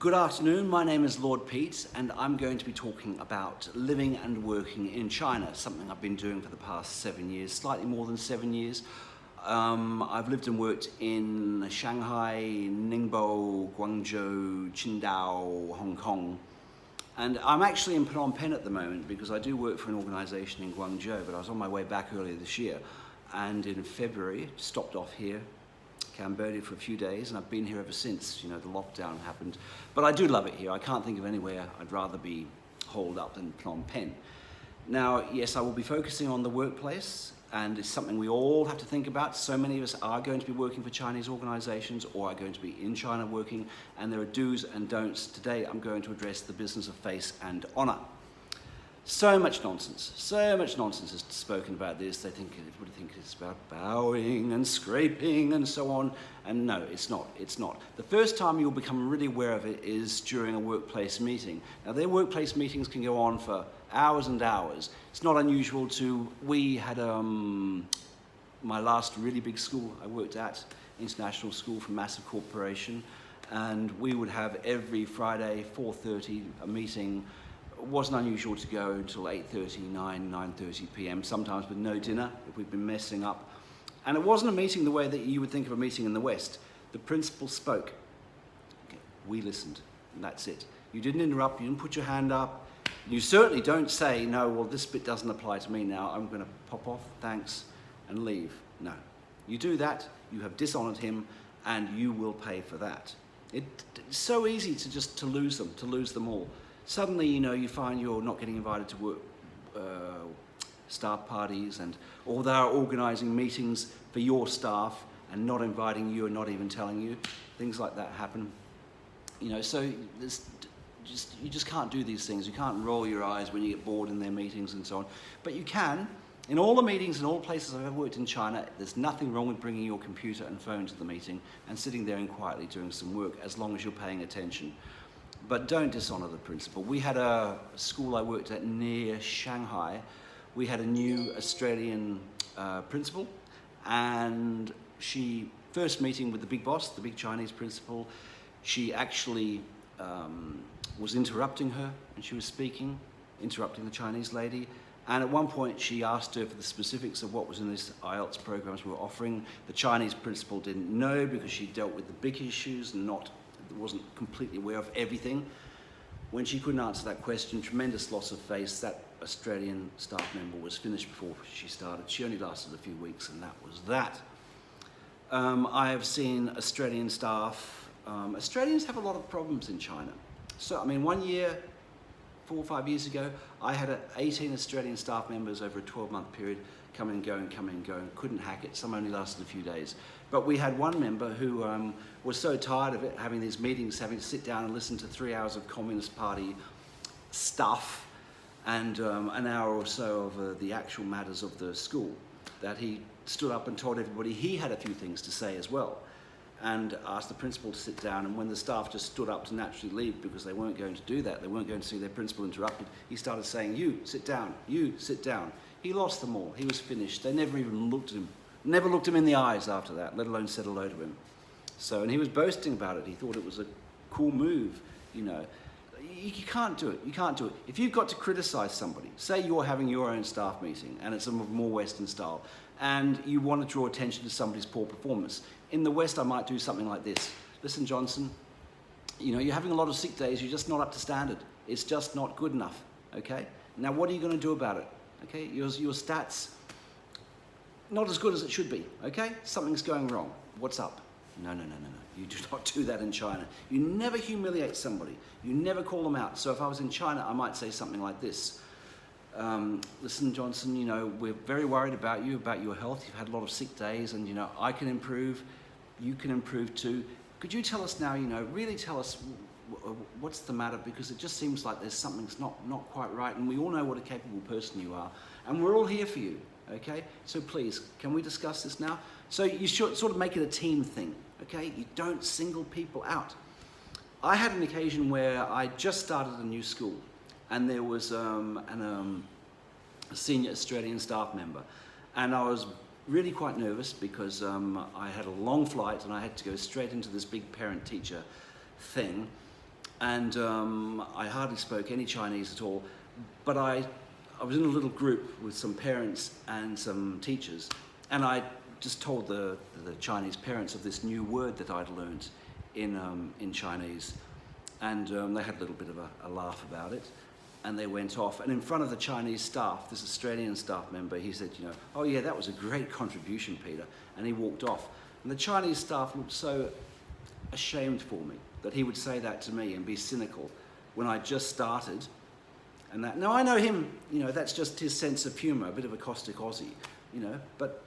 Good afternoon, my name is Lord Pete and I'm going to be talking about living and working in China, something I've been doing for the past 7 years, slightly more than 7 years. I've lived and worked in Shanghai, Ningbo, Guangzhou, Qingdao, Hong Kong. And I'm actually in Phnom Penh at the moment because I do work for an organisation in Guangzhou, but I was on my way back earlier this year. And in February, stopped off here, Cambodia, for a few days, and I've been here ever since, the lockdown happened. But I do love it here. I can't think of anywhere I'd rather be holed up than Phnom Penh. Now, yes, I will be focusing on the workplace, and it's something we all have to think about. So many of us are going to be working for Chinese organizations or are going to be in China working, and there are do's and don'ts. Today, I'm going to address the business of face and honor. So much nonsense is spoken about this. Everybody thinks it's about bowing and scraping and so on. And no, it's not. The first time you'll become really aware of it is during a workplace meeting. Now, their workplace meetings can go on for hours and hours. It's not unusual we had my last really big school I worked at, international school for massive corporation, and we would have every Friday, 4:30, a meeting. It wasn't unusual to go until 8:30, 9:30 p.m., sometimes with no dinner if we'd been messing up. And it wasn't a meeting the way that you would think of a meeting in the West. The principal spoke. Okay, we listened, and that's it. You didn't interrupt, you didn't put your hand up. You certainly don't say, no, well, this bit doesn't apply to me now, I'm going to pop off, thanks, and leave. No. You do that, you have dishonored him, and you will pay for that. It's so easy to lose them all. Suddenly, you find you're not getting invited to work staff parties, or they are organising meetings for your staff and not inviting you and not even telling you. Things like that happen. So you just can't do these things. You can't roll your eyes when you get bored in their meetings and so on. But you can. In all the meetings in all places I've ever worked in China, there's nothing wrong with bringing your computer and phone to the meeting and sitting there and quietly doing some work, as long as you're paying attention. But don't dishonor the principal. We had a school I worked at near Shanghai. We had a new Australian principal, and she, first meeting with the big boss, the big Chinese principal, she actually was interrupting her, and she was speaking, interrupting the Chinese lady. And at one point, she asked her for the specifics of what was in this IELTS programs we were offering. The Chinese principal didn't know because she dealt with the big issues and wasn't completely aware of everything. When she couldn't answer that question, tremendous loss of face. That Australian staff member was finished before she started. She only lasted a few weeks, and that was that. I have seen Australian staff. Australians have a lot of problems in China. So, 1 year, 4 or 5 years ago, I had 18 Australian staff members over a 12-month period come and go, couldn't hack it. Some only lasted a few days. But we had one member who was so tired of it, having these meetings, having to sit down and listen to 3 hours of Communist Party stuff and an hour or so of the actual matters of the school, that he stood up and told everybody he had a few things to say as well, and asked the principal to sit down. And when the staff just stood up to naturally leave because they weren't going to do that, they weren't going to see their principal interrupted, he started saying, "You, sit down, you, sit down." He lost them all. He was finished. They never even looked at him. Never looked him in the eyes after that, let alone said hello to him. So, and he was boasting about it. He thought it was a cool move, You can't do it. You can't do it. If you've got to criticize somebody, say you're having your own staff meeting and it's a more Western style, and you want to draw attention to somebody's poor performance. In the West, I might do something like this. "Listen, Johnson, you're having a lot of sick days. You're just not up to standard. It's just not good enough, okay? Now, what are you going to do about it? Okay, your stats, not as good as it should be, okay? Something's going wrong. What's up?" No. You do not do that in China. You never humiliate somebody. You never call them out. So if I was in China, I might say something like this. "Listen, Johnson, we're very worried about you, about your health. You've had a lot of sick days, and, I can improve. You can improve too. Could you tell us now, really tell us what's the matter, because it just seems like there's something's not quite right, and we all know what a capable person you are, and we're all here for you, okay? So please, can we discuss this now?" So you should sort of make it a team thing, okay? You don't single people out. I had an occasion where I just started a new school, and there was a senior Australian staff member, and I was really quite nervous because I had a long flight and I had to go straight into this big parent-teacher thing. and I hardly spoke any Chinese at all. But I was in a little group with some parents and some teachers, and I just told the Chinese parents of this new word that I'd learned in Chinese, and they had a little bit of a laugh about it, and they went off. And in front of the Chinese staff, this Australian staff member, he said, you know, "Oh yeah, that was a great contribution, Peter," and he walked off. And the Chinese staff looked so ashamed for me that he would say that to me and be cynical when I just started. And that, now I know him, you know, that's just his sense of humour, a bit of a caustic Aussie, you know, but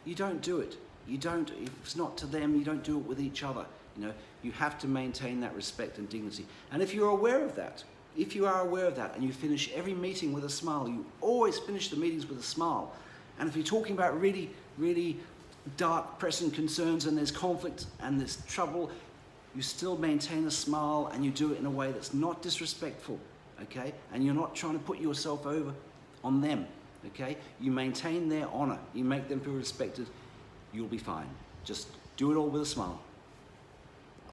you don't do it. You don't, if it's not to them, you don't do it with each other. You know, you have to maintain that respect and dignity. And if you're aware of that, if you are aware of that and you finish every meeting with a smile, you always finish the meetings with a smile. And if you're talking about really, really dark pressing concerns and there's conflict and there's trouble, you still maintain a smile and you do it in a way that's not disrespectful, okay? And you're not trying to put yourself over on them, okay? You maintain their honor, you make them feel respected, you'll be fine. Just do it all with a smile.